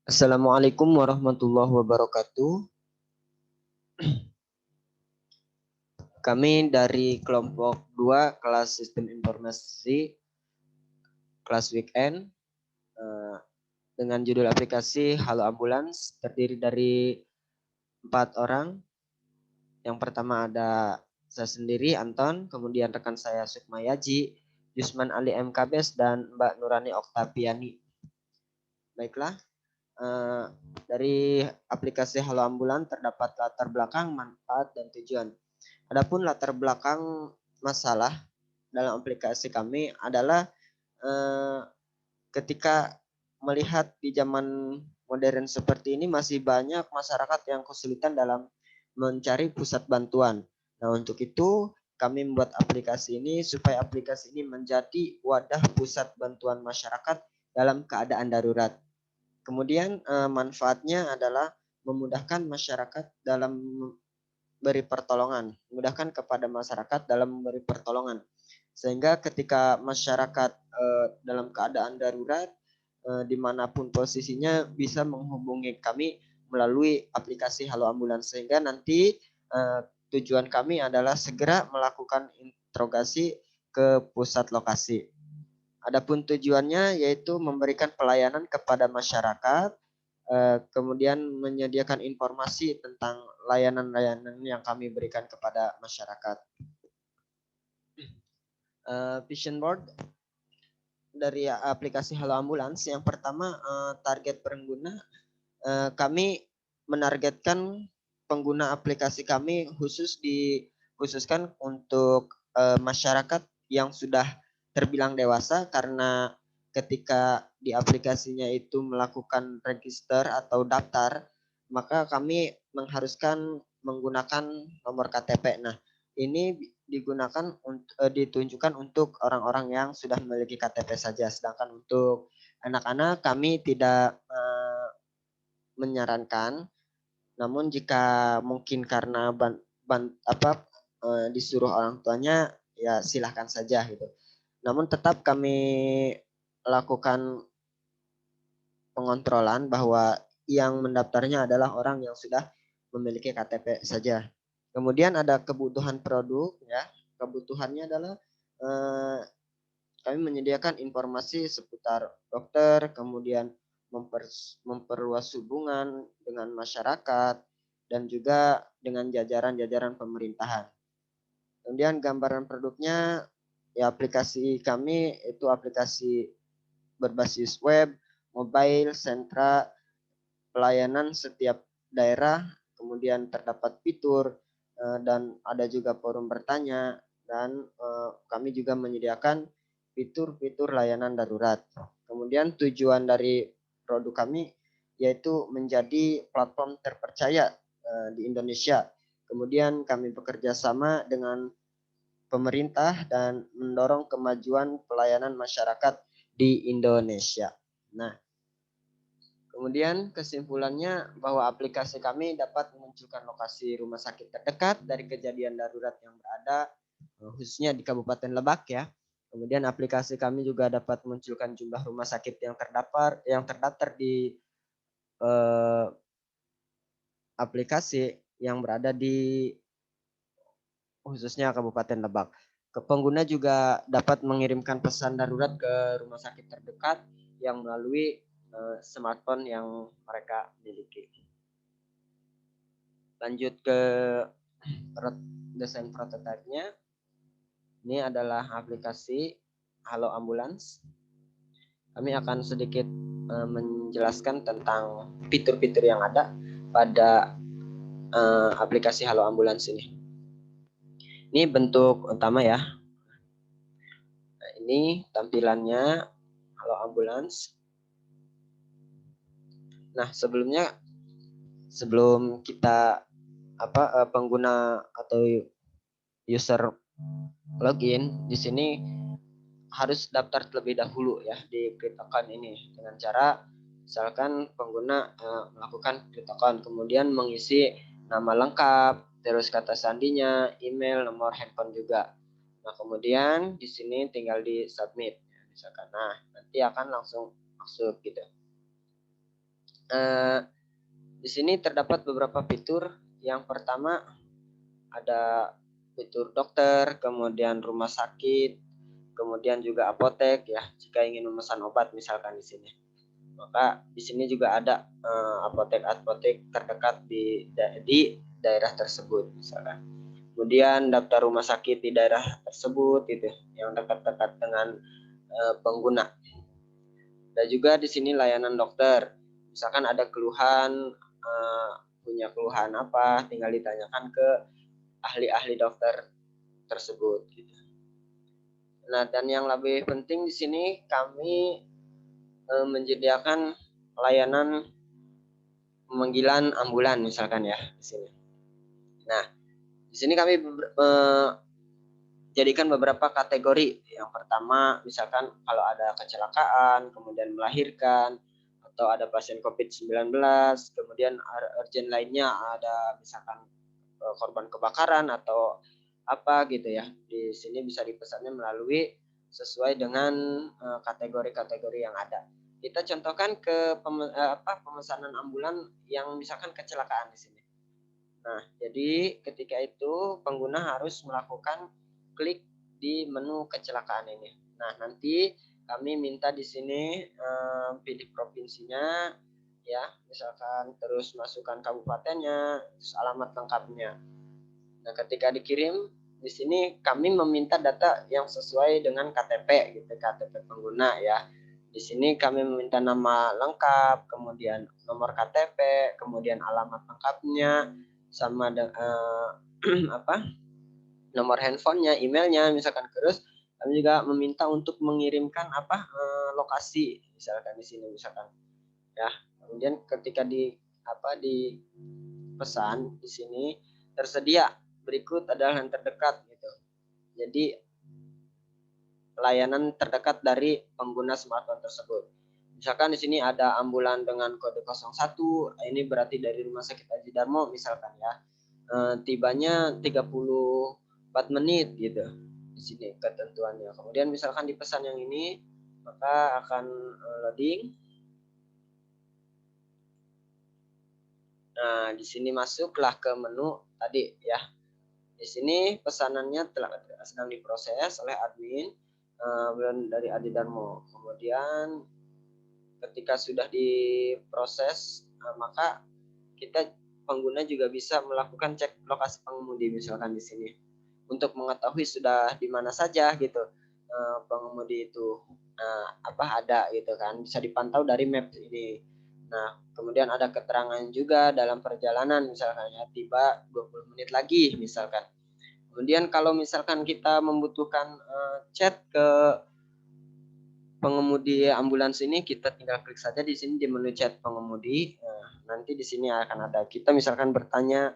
Assalamualaikum warahmatullahi wabarakatuh. Kami dari kelompok 2 kelas Sistem Informasi kelas weekend dengan judul aplikasi Halo Ambulans, terdiri dari 4 orang. Yang pertama ada saya sendiri, Anton, kemudian rekan saya Sukma Yaji, Yusman Ali MKBS, dan Mbak Nurani Oktaviani. Baiklah, dari aplikasi Halo Ambulans terdapat latar belakang, manfaat, dan tujuan. Adapun latar belakang masalah dalam aplikasi kami adalah ketika melihat di zaman modern seperti ini masih banyak masyarakat yang kesulitan dalam mencari pusat bantuan. Nah, untuk itu kami membuat aplikasi ini supaya aplikasi ini menjadi wadah pusat bantuan masyarakat dalam keadaan darurat. Kemudian manfaatnya adalah memudahkan masyarakat dalam beri pertolongan, memudahkan kepada masyarakat dalam memberi pertolongan. Sehingga ketika masyarakat dalam keadaan darurat, dimanapun posisinya bisa menghubungi kami melalui aplikasi Halo Ambulans. Sehingga nanti tujuan kami adalah segera melakukan interogasi ke pusat lokasi. Adapun tujuannya yaitu memberikan pelayanan kepada masyarakat, kemudian menyediakan informasi tentang layanan-layanan yang kami berikan kepada masyarakat. Vision board dari aplikasi Halo Ambulans, yang pertama target pengguna, kami menargetkan pengguna aplikasi kami dikhususkan untuk masyarakat yang sudah terbilang dewasa, karena ketika di aplikasinya itu melakukan register atau daftar, maka kami mengharuskan menggunakan nomor KTP. Nah, ini digunakan ditunjukkan untuk orang-orang yang sudah memiliki KTP saja, sedangkan untuk anak-anak kami tidak menyarankan. Namun jika mungkin karena disuruh orang tuanya, ya silahkan saja gitu. Namun tetap kami lakukan pengontrolan bahwa yang mendaftarnya adalah orang yang sudah memiliki KTP saja. Kemudian ada kebutuhan produk, ya. Kebutuhannya adalah kami menyediakan informasi seputar dokter, kemudian memperluas hubungan dengan masyarakat, dan juga dengan jajaran-jajaran pemerintahan. Kemudian gambaran produknya, ya aplikasi kami itu aplikasi berbasis web, mobile, sentra, pelayanan setiap daerah, kemudian terdapat fitur, dan ada juga forum bertanya, dan kami juga menyediakan fitur-fitur layanan darurat. Kemudian tujuan dari produk kami yaitu menjadi platform terpercaya di Indonesia. Kemudian kami bekerja sama dengan pemerintah dan mendorong kemajuan pelayanan masyarakat di Indonesia. Nah, kemudian kesimpulannya bahwa aplikasi kami dapat memunculkan lokasi rumah sakit terdekat dari kejadian darurat yang berada khususnya di Kabupaten Lebak, ya. Kemudian aplikasi kami juga dapat memunculkan jumlah rumah sakit yang terdaftar di aplikasi yang berada di khususnya Kabupaten Lebak. Pengguna juga dapat mengirimkan pesan darurat ke rumah sakit terdekat yang melalui smartphone yang mereka miliki. Lanjut ke desain prototipenya. Ini adalah aplikasi Halo Ambulans. Kami akan sedikit menjelaskan tentang fitur-fitur yang ada pada aplikasi Halo Ambulans ini. Ini bentuk utama, ya. Nah, ini tampilannya Halo Ambulans. Nah, sebelum kita pengguna atau user login di sini harus daftar terlebih dahulu, ya, di create account ini dengan cara misalkan pengguna melakukan create account, kemudian mengisi nama lengkap, terus kata sandinya, email, nomor handphone juga. Nah, kemudian di sini tinggal di submit, misalkan. Nah, nanti akan langsung masuk gitu. Di sini terdapat beberapa fitur. Yang pertama ada fitur dokter, kemudian rumah sakit, kemudian juga apotek ya. Jika ingin memesan obat misalkan di sini, maka di sini juga ada apotek-apotek terdekat di daerah tersebut misalkan. Kemudian daftar rumah sakit di daerah tersebut gitu, yang dekat-dekat dengan pengguna. Dan juga di sini layanan dokter. Misalkan ada keluhan, punya keluhan apa, tinggal ditanyakan ke ahli-ahli dokter tersebut. Gitu. Nah, dan yang lebih penting di sini kami menyediakan layanan pemanggilan ambulan misalkan ya di sini. Nah, di sini kami jadikan beberapa kategori. Yang pertama, misalkan kalau ada kecelakaan, kemudian melahirkan, atau ada pasien COVID-19, kemudian urgent lainnya ada misalkan korban kebakaran atau apa gitu ya. Di sini bisa dipesannya melalui sesuai dengan kategori-kategori yang ada. Kita contohkan ke pemesanan ambulan yang misalkan kecelakaan di sini. Nah, jadi ketika itu pengguna harus melakukan klik di menu kecelakaan ini. Nah, nanti kami minta di sini pilih provinsinya ya, misalkan terus masukkan kabupatennya, terus alamat lengkapnya. Nah, ketika dikirim di sini kami meminta data yang sesuai dengan KTP gitu, KTP pengguna ya. Di sini kami meminta nama lengkap, kemudian nomor KTP, kemudian alamat lengkapnya, sama nomor handphonenya, emailnya misalkan. Terus kami juga meminta untuk mengirimkan lokasi misalkan di sini misalkan ya. Kemudian ketika di pesan di sini tersedia berikut adalah yang terdekat gitu. Jadi layanan terdekat dari pengguna smartphone tersebut. Misalkan di sini ada ambulan dengan kode 01, ini berarti dari Rumah Sakit Aji Darmo misalkan ya. Tibanya 34 menit gitu. Di sini ketentuannya. Kemudian misalkan di pesan yang ini, maka akan loading. Nah, di sini masuklah ke menu tadi ya. Di sini pesanannya sedang diproses oleh admin dari Adi Darmo. Kemudian ketika sudah diproses, maka kita pengguna juga bisa melakukan cek lokasi pengemudi misalkan di sini untuk mengetahui sudah di mana saja gitu pengemudi itu ada gitu kan, bisa dipantau dari map ini. Nah, kemudian ada keterangan juga dalam perjalanan misalkan ya, tiba 20 menit lagi misalkan. Kemudian kalau misalkan kita membutuhkan chat ke pengemudi ambulans ini, kita tinggal klik saja di sini di menu chat pengemudi. Nah, nanti di sini akan ada, kita misalkan bertanya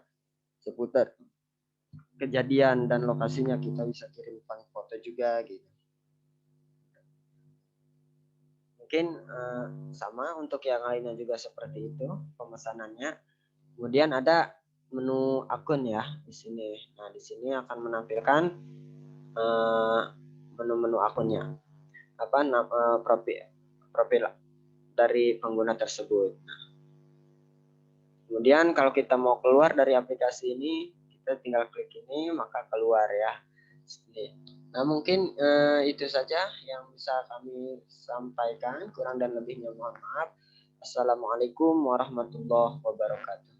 seputar kejadian dan lokasinya, kita bisa kirim foto juga gitu. Mungkin sama untuk yang lainnya juga seperti itu pemesanannya. Kemudian ada menu akun ya di sini. Nah, di sini akan menampilkan menu-menu akunnya, profil dari pengguna tersebut. Nah, kemudian kalau kita mau keluar dari aplikasi ini, kita tinggal klik ini maka keluar ya. Nah, mungkin itu saja yang bisa kami sampaikan. Kurang dan lebihnya mohon maaf. Assalamualaikum warahmatullahi wabarakatuh.